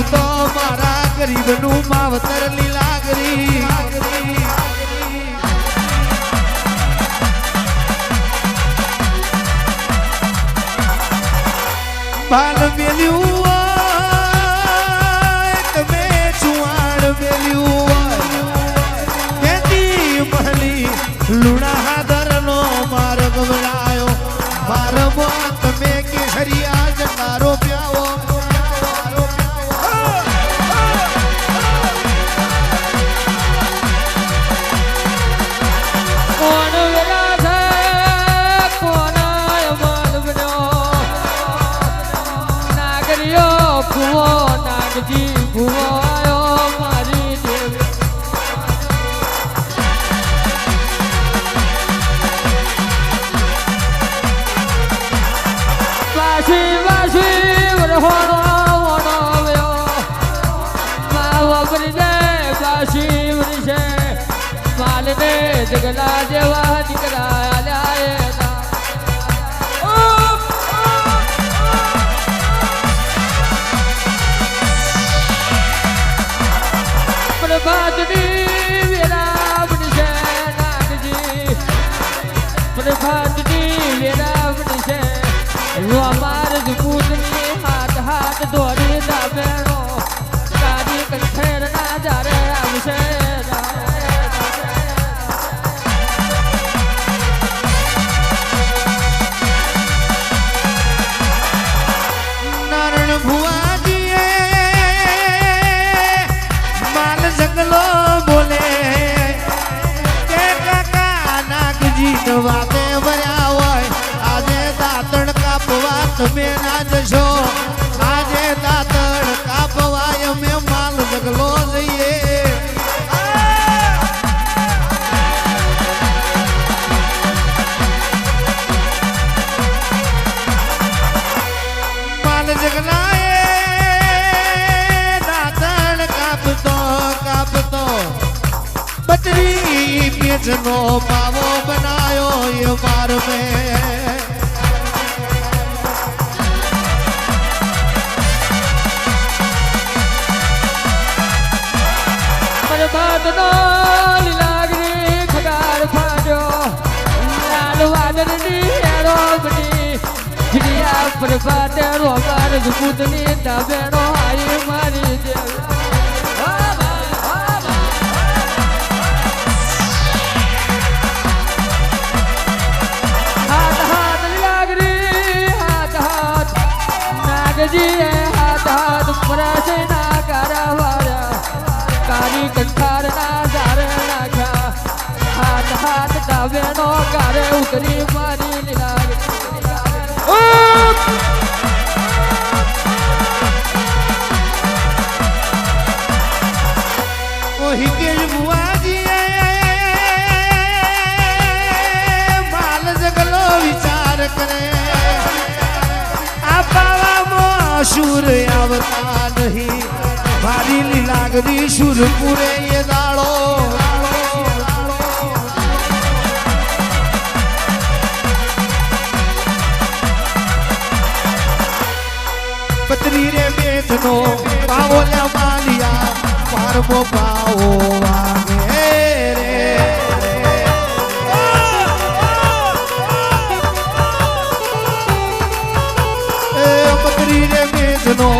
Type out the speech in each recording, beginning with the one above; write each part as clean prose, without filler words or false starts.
તું તો મારા ગરીબનું માવતર લીલાગરી બાલ મેલ્યું તમે ચુવાણ મેલ્યું કેતી મહલી લુણા હાદરનો માર્ગ બનાયો મારમાં તમે કેસરિયા જટારો પ્યાવો નાગજી ભુવાયો મારી દેવી વાસી વાસી વરહોનો વણવ્યો મા વગરી દે વાસી વરસે માલને જગલા જેવા દીકરા આલ્યા પ્રભાતની વેરાવણ છે નાગજી પ્રભાતની વેરાવણ છે અમાર પૂતની હાથ હાથ દોડી દાબેણો તારી કંઠેર ના જારે આવશે નારણ ભુવાજીએ માલ જંગલો બોલે કે કાકા નાગજી વાતે ભર્યા હોય આજે દાંતણ કાપવા તમે ના જશો આજે દાંતણ કાપવા અમે માલ જંગલો જઈએ માલ જંગલાએ દાંતણ કાપતો કાપતો બત્રી પેજનો પાવો બનાયો એ માર મેં પરબતનો લીલાગરી ખગાર ફાડ્યો લાલ વાદળની એરોબની જીડિયા પરબતે રોમાર જુકુતની દાબેણો આઈ મારી દેવી નાગજીએ હાથ હાથ પરાશે ના કારવાળા કારી કંઠાર ના જારે નાખ્યા હાથ હાથ દાવેનો કારે ઉતરી મારી લીલાગરી હિતેશ બુવાજીએ માલ જગલો વિચાર કરે સુર આવતા નહીં મારી લીલાગરી સુરપુરે એ દાડો પત્ની રે બેઠનો પાવો લે માલિયા પારમો પાવો વાગે રે રે મેઘનો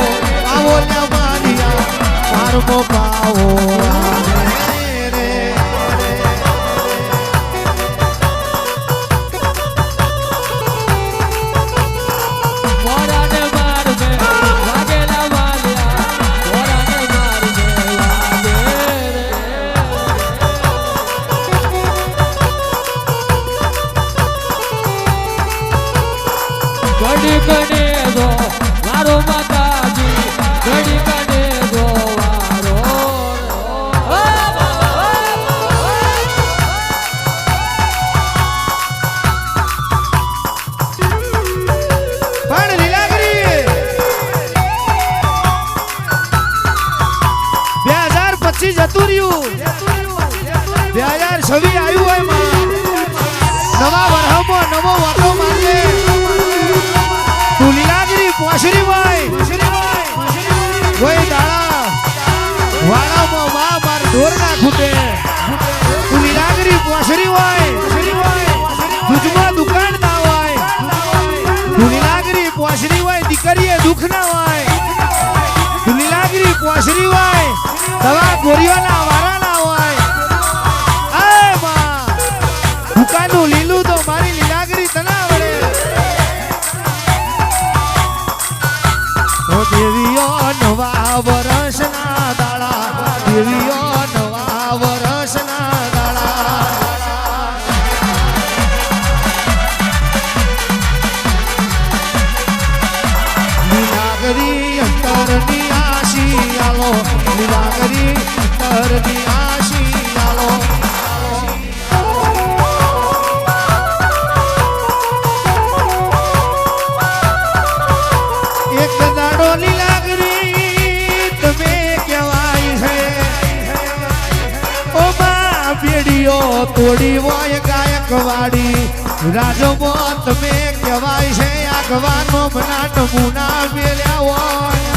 આવો લે માલિયા પારમો પાવો રે મોરાને માર મે વાગેલા માલિયા મોરાને માર મે વાગે રે ઘડી કને દો મારો માતાજી ઘડી કને દો વારો પણ લીલાગરી 2025 જતું રહ્યું 2026 આવ્યું હોય માં નવા વરહમાં નવો વાતો માંગે તું લીલાગરી પોસરી ભાઈ કોઈ દાડા વાળામાં માં માર ઢોર ના ખૂટે તું લીલાગરી પોસરી હોય દૂધમાં દુકાન ના હોય તું લીલાગરી પોસરી હોય દીકરીએ દુઃખ ના હોય તું લીલાગરી પોસરી હોય દવા ગોરીઓના વારા ના હોય આય માં દુકાનનું લીલું તો મારી લીલાગરી તના વડે ઓ દેવીઓ નવા વરસના દાડા દેવીઓ નવા વરસના દાડા લીલાગરી અંતરની આશી આલો લીલાગરી અંતરની આશી આલો એક દાડો લીલાગરી તમે કહેવાય છે ઓ બા બેડીઓ તોડી હોય ગાયકવાડી રાજમો તમે કહેવાય છે આગવાનો બનાટ મુના મેલ્યા હોય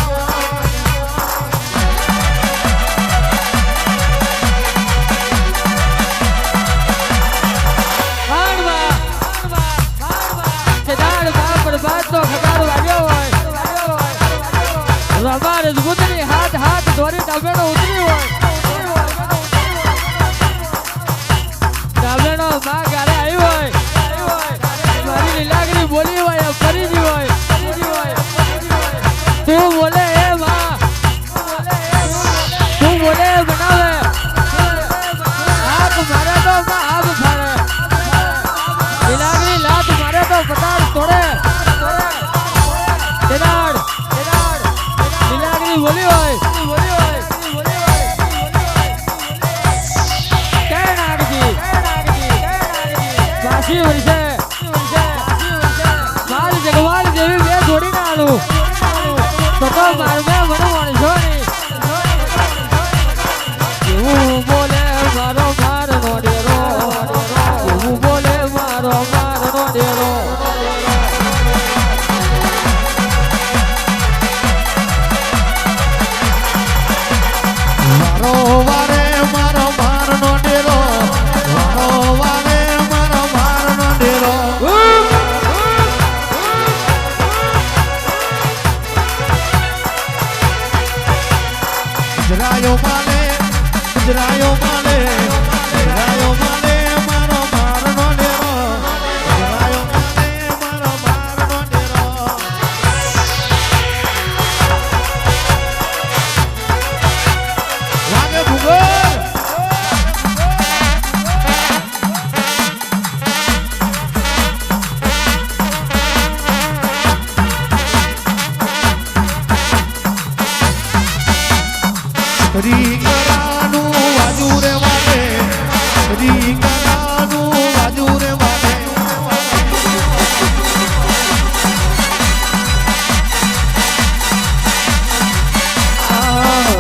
હાથ હાથ દોરી ડાબેડો ઉતરી હોય ડાબેડો માં ગારે આવી હોય મારી લીલાગરી બોલી હોય ફરીજી હોય તું બોલે હે માં તું બોલે બનાવે આપ મારે તો માં આપ ફાડે લીલાગરી લાત મારે તો પતાર તોડે તેનાડ બોલી હોય કાશી વર્ષે મારી જગવાલ જેવી બે જોડી ના આલું તો મારમે મને માણસો એવું બોલે મારો માર નો ડેરો એવું બોલે મારો માર નો ડેરો વારે મારો મારનો ડેરો વારે મારો મારનો ડેરો ગુજરાયો માલે ગુજરાયો માલે ગુજરાયો માલે મારો મારનો ડેરો ગુજરાયો માલે મારો મારનો ડેરો વાગે ભૂગોળ રી કરાનું વાજુ રે વાગે રી કરાનું વાજુ રે વાગે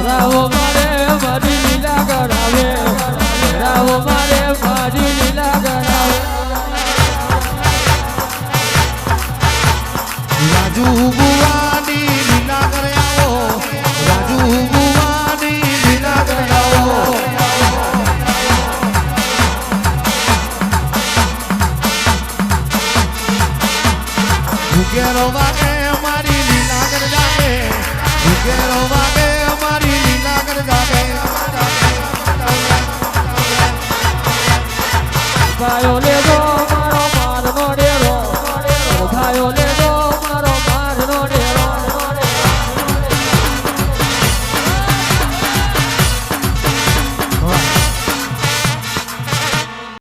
રાવો મારે મારી લીલા કરાવે રાવો મારે મારી લીલા કરાવે રાજુ બુવાની લીલા કરે આવો રાજુ બુવાની લીલા કરે આવો ભૂગેરો વાગે મારી લીલા કરે જાગે ભૂગેરો વાગે મારી લીલા કરે જાગે ભાઈઓ લેજો મારો મારનો ડેરો ભાઈઓ લેજો